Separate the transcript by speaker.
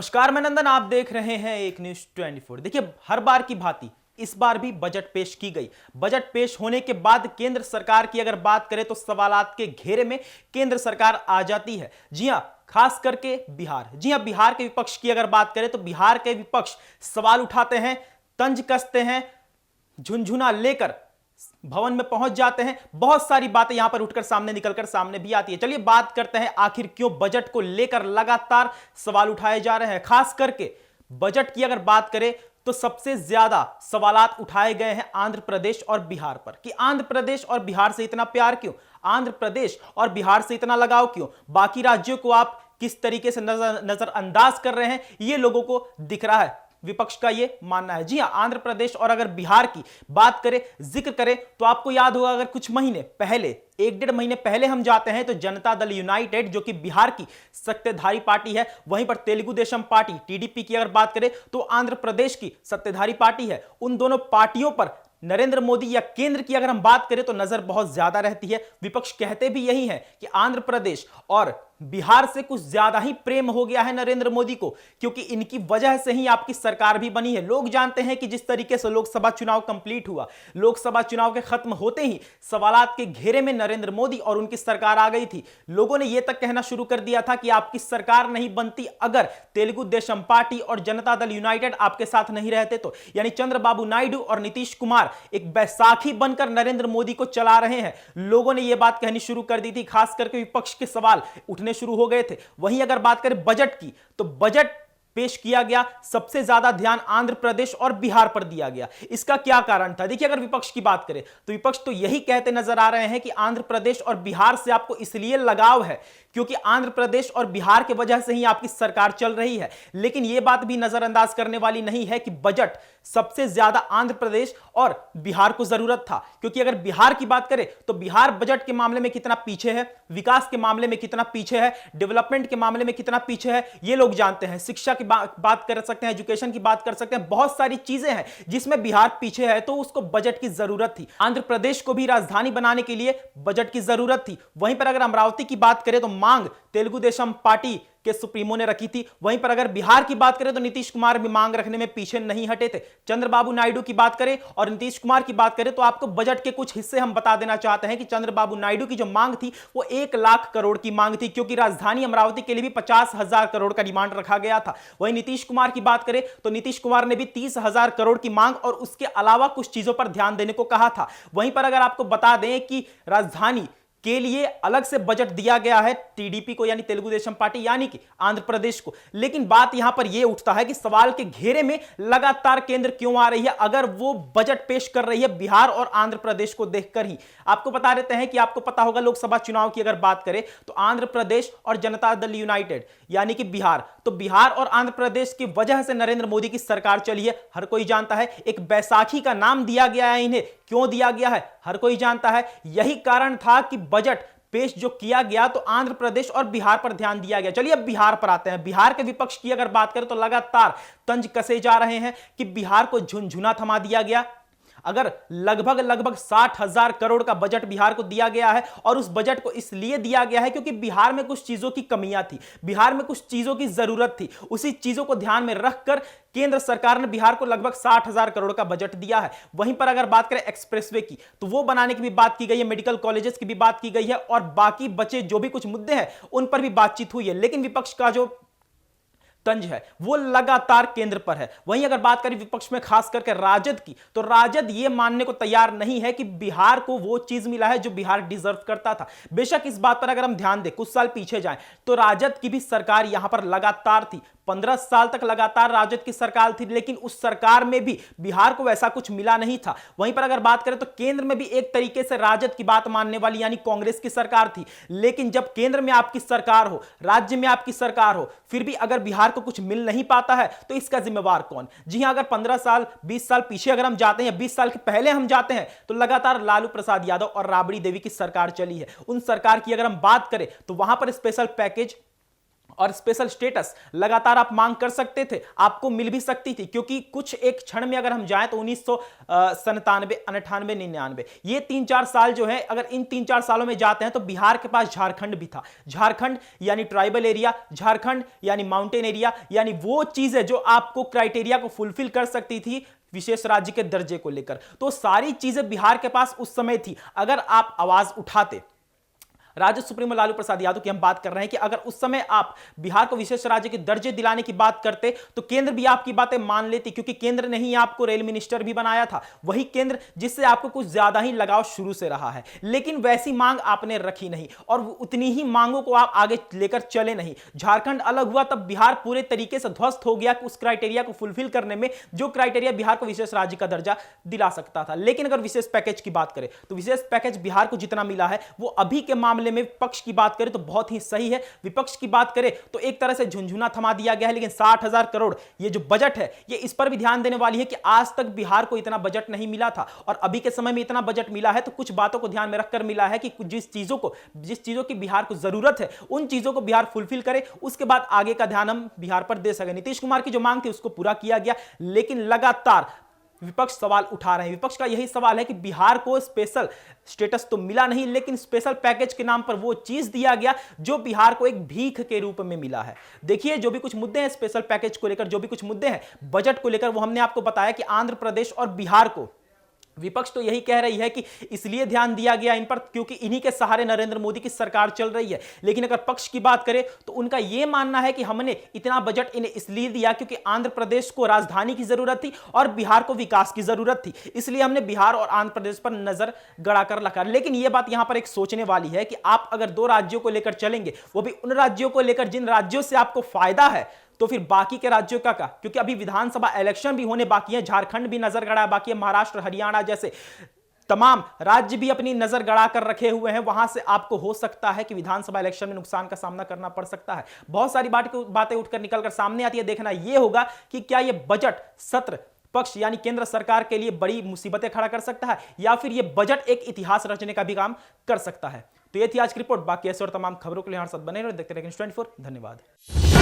Speaker 1: नमस्कार, मैं नंदन। आप देख रहे हैं एक न्यूज 24। देखिए, हर बार की भांति इस बार भी बजट पेश की गई। बजट पेश होने के बाद केंद्र सरकार की अगर बात करें तो सवालात के घेरे में केंद्र सरकार आ जाती है। जी हां, खास करके बिहार। जी हां, बिहार के विपक्ष की अगर बात करें तो बिहार के विपक्ष सवाल उठाते हैं, तंज कसते हैं, झुनझुना लेकर भवन में पहुंच जाते हैं। बहुत सारी बातें यहां पर उठकर सामने निकलकर सामने भी आती है। चलिए बात करते हैं, आखिर क्यों बजट को लेकर लगातार सवाल उठाए जा रहे हैं। खास करके बजट की अगर बात करें तो सबसे ज्यादा सवालात उठाए गए हैं आंध्र प्रदेश और बिहार पर कि आंध्र प्रदेश और बिहार से इतना प्यार क्यों, आंध्र प्रदेश और बिहार से इतना लगाव क्यों, बाकी राज्यों को आप किस तरीके से नजरअंदाज कर रहे हैं, ये लोगों को दिख रहा है। विपक्ष का यह मानना है। जी हां, आंध्र प्रदेश और अगर बिहार की बात करें, जिक्र करें तो आपको याद होगा, अगर कुछ महीने पहले, 1-1.5 महीने पहले हम जाते हैं तो जनता दल यूनाइटेड जो कि बिहार की सत्ताधारी पार्टी है, वहीं पर तेलुगु देशम पार्टी टीडीपी की अगर बात करें तो आंध्र प्रदेश की सत्ताधारी पार्टी है। उन दोनों पार्टियों पर नरेंद्र मोदी या केंद्र की अगर हम बात करें तो नजर बहुत ज्यादा रहती है। विपक्ष कहते भी यही है कि आंध्र प्रदेश और बिहार से कुछ ज्यादा ही प्रेम हो गया है नरेंद्र मोदी को, क्योंकि इनकी वजह से ही आपकी सरकार भी बनी है। लोग जानते हैं कि जिस तरीके से लोकसभा चुनाव कंप्लीट हुआ, लोकसभा चुनाव के खत्म होते ही सवालात के घेरे में नरेंद्र मोदी और उनकी सरकार आ गई थी। लोगों ने यह तक कहना शुरू कर दिया था कि आपकी सरकार नहीं बनती अगर तेलुगु देशम पार्टी और जनता दल यूनाइटेड आपके साथ नहीं रहते तो। यानी चंद्रबाबू नायडू और नीतीश कुमार एक बैसाखी बनकर नरेंद्र मोदी को चला रहे हैं। लोगों ने यह बात कहनी शुरू कर दी थी, खास करके विपक्ष के सवाल उठने शुरू हो गए थे। वहीं अगर बात करें बजट की तो बजट पेश किया गया, सबसे ज्यादा ध्यान आंध्र प्रदेश और बिहार पर दिया गया। इसका क्या कारण था? देखिए, अगर विपक्ष की बात करें तो विपक्ष तो यही कहते नजर आ रहे हैं कि आंध्र प्रदेश और बिहार से आपको इसलिए लगाव है क्योंकि आंध्र प्रदेश और बिहार की वजह से ही आपकी सरकार चल रही है। लेकिन यह बात भी नजरअंदाज करने वाली नहीं है कि बजट सबसे ज्यादा आंध्र प्रदेश और बिहार को जरूरत था, क्योंकि अगर बिहार की बात करें तो बिहार बजट के मामले में कितना पीछे है, विकास के मामले में कितना पीछे है, डेवलपमेंट के मामले में कितना पीछे है, ये लोग जानते हैं। शिक्षा की बात कर सकते हैं, एजुकेशन की बात कर सकते हैं, बहुत सारी चीजें हैं जिसमें बिहार पीछे है, तो उसको बजट की जरूरत थी। आंध्र प्रदेश को भी राजधानी बनाने के लिए बजट की जरूरत थी। वहीं पर अगर अमरावती की बात करें तो मांग तेलुगु देशम पार्टी के सुप्रीमो ने रखी थी। वहीं पर अगर बिहार की बात करें तो नीतीश कुमार भी मांग रखने में पीछे नहीं हटे थे। चंद्रबाबू नायडू की बात करें और नीतीश कुमार की बात करें तो आपको बजट के कुछ हिस्से हम बता देना चाहते हैं कि चंद्रबाबू नायडू की जो मांग थी वो 1 लाख करोड़ की मांग थी, क्योंकि राजधानी अमरावती के लिए भी 50,000 करोड़ का डिमांड रखा गया था। वहीं नीतीश कुमार की बात करें तो नीतीश कुमार ने भी 30,000 करोड़ की मांग और उसके अलावा कुछ चीजों पर ध्यान देने को कहा था। वहीं पर अगर आपको बता दें कि राजधानी के लिए अलग से बजट दिया गया है टीडीपी को, यानी तेलुगु देशम पार्टी, यानी कि आंध्र प्रदेश को। लेकिन बात यहां पर यह उठता है कि सवाल के घेरे में लगातार केंद्र क्यों आ रही है अगर वो बजट पेश कर रही है बिहार और आंध्र प्रदेश को देखकर ही। आपको बता देते हैं कि आपको पता होगा, लोकसभा चुनाव की अगर बात करें तो आंध्र प्रदेश और जनता दल यूनाइटेड यानी कि बिहार, तो बिहार और आंध्र प्रदेश की वजह से नरेंद्र मोदी की सरकार चली है, हर कोई जानता है। एक बैसाखी का नाम दिया गया है इन्हें, क्यों दिया गया है हर कोई जानता है। यही कारण था कि बजट पेश जो किया गया तो आंध्र प्रदेश और बिहार पर ध्यान दिया गया। चलिए अब बिहार पर आते हैं। बिहार के विपक्ष की अगर बात करें तो लगातार तंज कसे जा रहे हैं कि बिहार को झुनझुना थमा दिया गया। अगर लगभग 60,000 करोड़ का बजट बिहार को दिया गया है, और उस बजट को इसलिए दिया गया है क्योंकि बिहार में कुछ चीजों की कमियां थी, बिहार में कुछ चीजों की जरूरत थी। उसी चीजों को ध्यान में रखकर केंद्र सरकार ने बिहार को लगभग 60,000 करोड़ का बजट दिया है। वहीं पर अगर बात करें एक्सप्रेसवे की तो वो बनाने की भी बात की गई है, मेडिकल कॉलेजेस की भी बात की गई है, और बाकी बचे जो भी कुछ मुद्दे हैं उन पर भी बातचीत हुई है। लेकिन विपक्ष का जो तंज है वो लगातार केंद्र पर है। वहीं अगर बात करें विपक्ष में खास करके राजद की, तो राजद ये मानने को तैयार नहीं है कि बिहार को वो चीज मिला है जो बिहार डिजर्व करता था। बेशक इस बात पर अगर हम ध्यान दें, कुछ साल पीछे जाएं तो राजद की भी सरकार यहां पर लगातार थी, 15 साल तक लगातार राजद की सरकार थी, लेकिन उस सरकार में भी बिहार को वैसा कुछ मिला नहीं था। वहीं पर अगर बात करें तो केंद्र में भी एक तरीके से राजद की बात मानने वाली यानी कांग्रेस की सरकार थी। लेकिन जब केंद्र में आपकी सरकार हो, राज्य में आपकी सरकार हो, फिर भी अगर बिहार को कुछ मिल नहीं पाता है तो इसका जिम्मेवार कौन? जी हां, अगर 15 साल 20 साल पीछे अगर हम जाते हैं, 20 साल के पहले हम जाते हैं, तो लगातार लालू प्रसाद यादव और राबड़ी देवी की सरकार चली है। उन सरकार की अगर हम बात करें तो वहां पर स्पेशल पैकेज और स्पेशल स्टेटस लगातार आप मांग कर सकते थे, आपको मिल भी सकती थी, क्योंकि कुछ एक क्षण में अगर हम जाएं तो 1997, 98, 99 ये 3-4 साल जो है, अगर इन 3-4 सालों में जाते हैं तो बिहार के पास झारखंड भी था। झारखंड यानी ट्राइबल एरिया, झारखंड यानी माउंटेन एरिया, यानी वो चीजें जो आपको क्राइटेरिया को फुलफिल कर सकती थी विशेष राज्य के दर्जे को लेकर, तो सारी चीजें बिहार के पास उस समय थी। अगर आप आवाज उठाते, राजद सुप्रीमो लालू प्रसाद यादव की हम बात कर रहे हैं कि अगर उस समय आप बिहार को विशेष राज्य के दर्जे दिलाने की बात करते तो केंद्र भी आपकी बातें मान लेती, क्योंकि केंद्र ने ही आपको रेल मिनिस्टर भी बनाया था, वही केंद्र जिससे आपको कुछ ज्यादा ही लगाव शुरू से रहा है। लेकिन वैसी मांग आपने रखी नहीं और उतनी ही मांगों को आप आगे लेकर चले नहीं। झारखंड अलग हुआ तब बिहार पूरे तरीके से ध्वस्त हो गया उस क्राइटेरिया को फुलफिल करने में, जो क्राइटेरिया बिहार को विशेष राज्य का दर्जा दिला सकता था। लेकिन अगर विशेष पैकेज की बात करें तो विशेष पैकेज बिहार को जितना मिला है वो अभी के मामले में पक्ष की बात करें तो बहुत ही सही है। विपक्ष की बात करें तो एक तरह से झुनझुना थमा दिया गया है। लेकिन 60,000 करोड़ ये जो बजट है, ये इस पर भी ध्यान देने वाली है कि आज तक बिहार को इतना बजट नहीं मिला था और अभी के समय में इतना बजट मिला है तो कुछ बातों को ध्यान में रखकर मिला है कि जिस चीजों की बिहार को जरूरत है उन चीजों को बिहार फुलफिल करे, उसके बाद आगे का ध्यान हम बिहार पर दे सके। नीतीश कुमार की जो मांग थी उसको पूरा किया गया, लेकिन लगातार विपक्ष सवाल उठा रहे हैं। विपक्ष का यही सवाल है कि बिहार को स्पेशल स्टेटस तो मिला नहीं, लेकिन स्पेशल पैकेज के नाम पर वो चीज दिया गया जो बिहार को एक भीख के रूप में मिला है। देखिए, जो भी कुछ मुद्दे हैं स्पेशल पैकेज को लेकर, जो भी कुछ मुद्दे हैं बजट को लेकर, वो हमने आपको बताया कि आंध्र प्रदेश और बिहार को विपक्ष तो यही कह रही है कि इसलिए ध्यान दिया गया इन पर क्योंकि इन्हीं के सहारे नरेंद्र मोदी की सरकार चल रही है। लेकिन अगर पक्ष की बात करें तो उनका यह मानना है कि हमने इतना बजट इन्हें इसलिए दिया क्योंकि आंध्र प्रदेश को राजधानी की जरूरत थी और बिहार को विकास की जरूरत थी, इसलिए हमने बिहार और आंध्र प्रदेश पर नजर गड़ाकर रखा। लेकिन यह बात यहां पर एक सोचने वाली है कि आप अगर दो राज्यों को लेकर चलेंगे, वो भी उन राज्यों को लेकर जिन राज्यों से आपको फायदा है, तो फिर बाकी के राज्यों का क्योंकि अभी विधानसभा इलेक्शन भी होने बाकी है, झारखंड भी नजर गड़ा बाकी है, महाराष्ट्र, हरियाणा जैसे तमाम राज्य भी अपनी नजर गड़ा कर रखे हुए हैं। वहां से आपको हो सकता है कि विधानसभा इलेक्शन में नुकसान का सामना करना पड़ सकता है। बहुत सारी बातें उठकर निकलकर सामने आती है। देखना यह होगा कि क्या यह बजट सत्र पक्ष यानी केंद्र सरकार के लिए बड़ी मुसीबतें खड़ा कर सकता है या फिर यह बजट एक इतिहास रचने का भी काम कर सकता है। तो यह थी आज की रिपोर्ट। बाकी ऐसे और तमाम खबरों के लिए हमारे साथ बने रहो, देखते रहें न्यूज़ 24। धन्यवाद।